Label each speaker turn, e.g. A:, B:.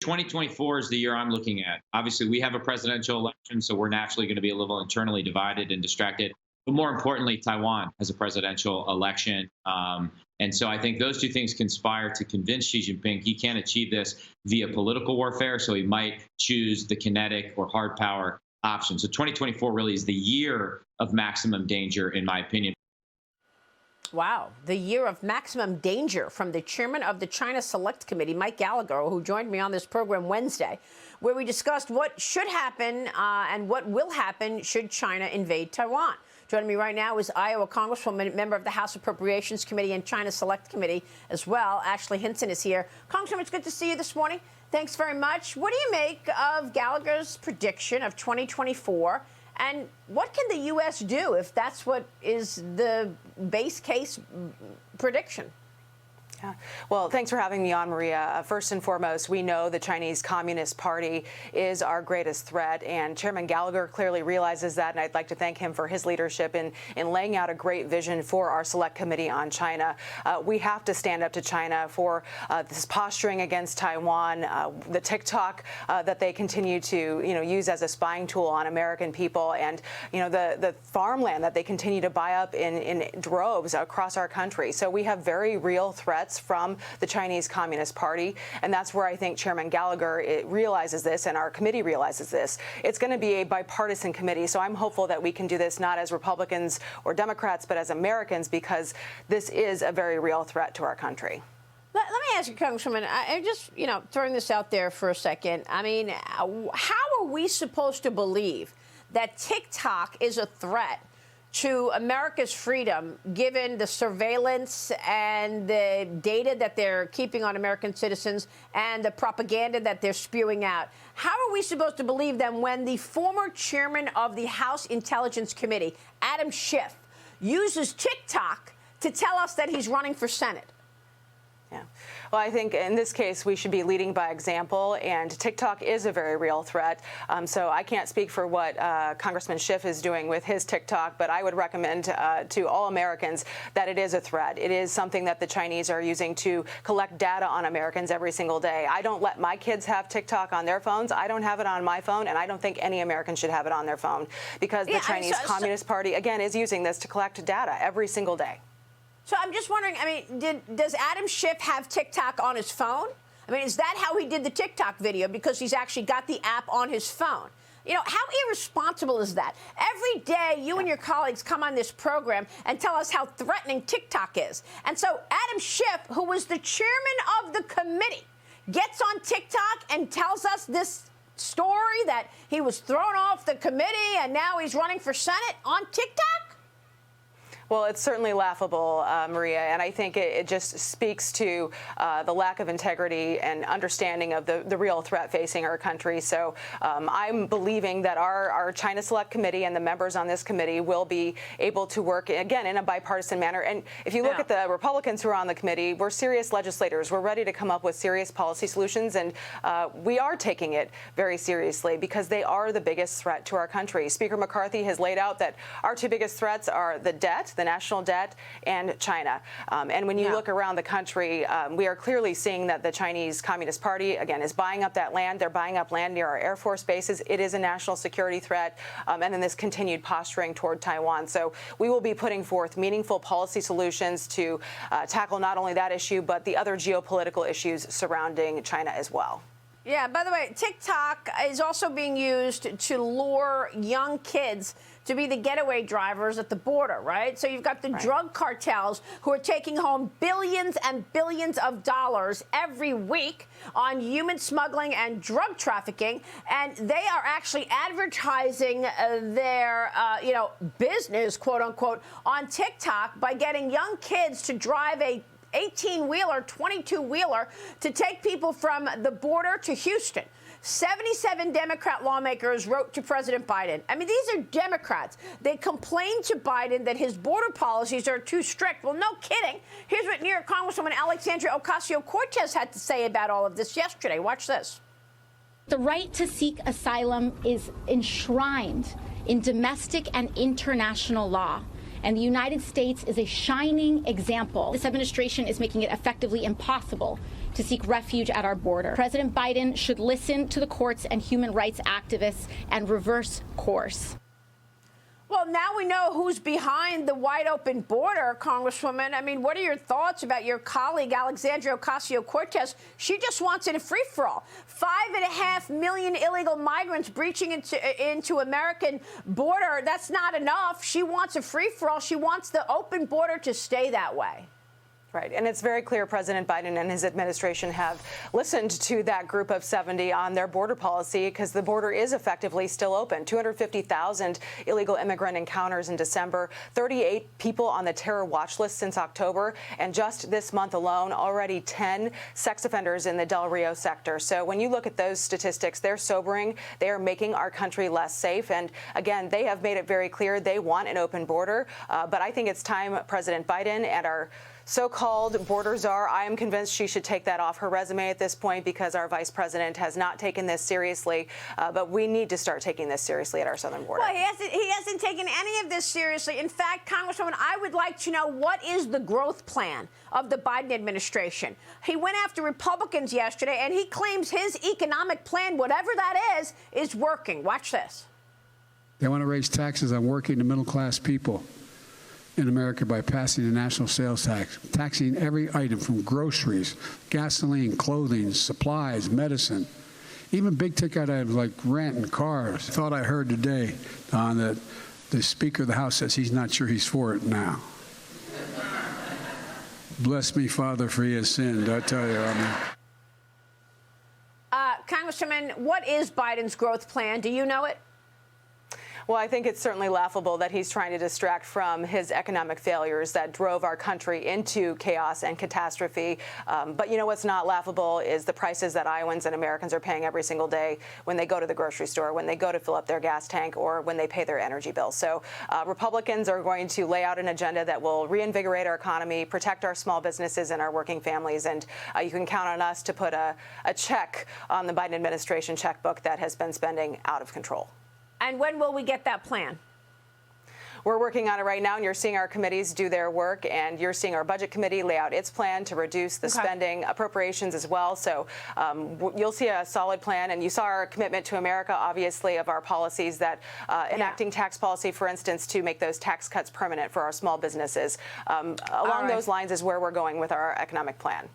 A: 2024 is the year I'm looking at. Obviously, we have a presidential election, so we're naturally going to be a little internally divided and distracted. But more importantly, Taiwan has a presidential election. And so I think those two things conspire to convince Xi Jinping he can't achieve this via political warfare. So he might choose the kinetic or hard power option. So 2024 really is the year of maximum danger, in my opinion.
B: Wow. The year of maximum danger from the chairman of the China Select Committee, Mike Gallagher, who joined me on this program Wednesday, where we discussed what should happen and what will happen should China invade Taiwan. Joining me right now is Iowa Congresswoman, member of the House Appropriations Committee and China Select Committee as well. Ashley Hinson is here. Congresswoman, it's good to see you this morning. Thanks very much. What do you make of Gallagher's prediction of 2024? And what can the U.S. do if that's what is the base case prediction?
C: Yeah. Well, thanks for having me on, Maria. First and foremost, we know the Chinese Communist Party is our greatest threat, and Chairman Gallagher clearly realizes that, and I'd like to thank him for his leadership in laying out a great vision for our Select Committee on China. We have to stand up to China for this posturing against Taiwan, the TikTok that they continue to, use as a spying tool on American people, and, the farmland that they continue to buy up in droves across our country. So we have very real threats from the Chinese Communist Party, and that's where I think Chairman Gallagher realizes this, and our committee realizes this. It's going to be a bipartisan committee, so I'm hopeful that we can do this not as Republicans or Democrats, but as Americans, because this is a very real threat to our country.
B: Let me ask you, Congresswoman, I'm just, throwing this out there for a second. I mean, how are we supposed to believe that TikTok is a threat to America's freedom, given the surveillance and the data that they're keeping on American citizens and the propaganda that they're spewing out? How are we supposed to believe them when the former chairman of the House Intelligence Committee, Adam Schiff, uses TikTok to tell us that he's running for Senate?
C: Yeah. Well, I think in this case, we should be leading by example, and TikTok is a very real threat. So I can't speak for what Congressman Schiff is doing with his TikTok, but I would recommend to all Americans that it is a threat. It is something that the Chinese are using to collect data on Americans every single day. I don't let my kids have TikTok on their phones. I don't have it on my phone, and I don't think any American should have it on their phone, because the Chinese Communist Party, again, is using this to collect data every single day.
B: So I'm just wondering, does Adam Schiff have TikTok on his phone? Is that how he did the TikTok video? Because he's actually got the app on his phone. How irresponsible is that? Every day, you and your colleagues come on this program and tell us how threatening TikTok is. And so Adam Schiff, who was the chairman of the committee, gets on TikTok and tells us this story that he was thrown off the committee and now he's running for Senate on TikTok?
C: Well, it's certainly laughable, Maria, and I think it just speaks to the lack of integrity and understanding of the real threat facing our country. So I'm believing that our China Select Committee and the members on this committee will be able to work, again, in a bipartisan manner. And if you look at the Republicans who are on the committee, we're serious legislators. We're ready to come up with serious policy solutions, and we are taking it very seriously because they are the biggest threat to our country. Speaker McCarthy has laid out that our two biggest threats are the debt, the national debt, and China. And when you look around the country, we are clearly seeing that the Chinese Communist Party, again, is buying up that land. They're buying up land near our Air Force bases. It is a national security threat. And then this continued posturing toward Taiwan. So we will be putting forth meaningful policy solutions to tackle not only that issue, but the other geopolitical issues surrounding China as well.
B: Yeah, by the way, TikTok is also being used to lure young kids to be the getaway drivers at the border, right? So you've got the drug cartels who are taking home billions and billions of dollars every week on human smuggling and drug trafficking, and they are actually advertising their, business, quote unquote, on TikTok by getting young kids to drive a 18-wheeler, 22-wheeler to take people from the border to Houston. 77 Democrat lawmakers wrote to President Biden. These are Democrats. They complained to Biden that his border policies are too strict. Well, no kidding. Here's what New York Congresswoman Alexandria Ocasio-Cortez had to say about all of this yesterday. Watch this.
D: The right to seek asylum is enshrined in domestic and international law. And the United States is a shining example. This administration is making it effectively impossible to seek refuge at our border. President Biden should listen to the courts and human rights activists and reverse course.
B: Well, now we know who's behind the wide open border, Congresswoman. I mean, what are your thoughts about your colleague, Alexandria Ocasio-Cortez? She just wants it a free-for-all. 5.5 million illegal migrants breaching into American border. That's not enough. She wants a free-for-all. She wants the open border to stay that way.
C: Right. And it's very clear President Biden and his administration have listened to that group of 70 on their border policy, because the border is effectively still open. 250,000 illegal immigrant encounters in December, 38 people on the terror watch list since October, and just this month alone, already 10 sex offenders in the Del Rio sector. So when you look at those statistics, they're sobering. They are making our country less safe. And again, they have made it very clear they want an open border. But I think it's time President Biden and our so-called border czar, I am convinced she should take that off her resume at this point, because our vice president has not taken this seriously. But we need to start taking this seriously at our southern border.
B: Well, he hasn't taken any of this seriously. In fact, Congresswoman, I would like to know, what is the growth plan of the Biden administration? He went after Republicans yesterday, and he claims his economic plan, whatever that is working. Watch this.
E: They want to raise taxes on working and middle-class people in America by passing the national sales tax, taxing every item from groceries, gasoline, clothing, supplies, medicine, even big-ticket items like rent and cars. I thought I heard today, Don, that the Speaker of the House says he's not sure he's for it now. Bless me, Father, for he has sinned. I tell you, I mean.
B: Congresswoman, what is Biden's growth plan? Do you know it?
C: Well, I think it's certainly laughable that he's trying to distract from his economic failures that drove our country into chaos and catastrophe. But you know what's not laughable is the prices that Iowans and Americans are paying every single day when they go to the grocery store, when they go to fill up their gas tank, or when they pay their energy bill. So Republicans are going to lay out an agenda that will reinvigorate our economy, protect our small businesses and our working families. And you can count on us to put a check on the Biden administration checkbook that has been spending out of control.
B: And when will we get that plan?
C: We're working on it right now, and you're seeing our committees do their work, and you're seeing our budget committee lay out its plan to reduce the spending, appropriations as well. So you'll see a solid plan, and you saw our commitment to America, obviously, of our policies that enacting tax policy, for instance, to make those tax cuts permanent for our small businesses. Along those lines is where we're going with our economic plan.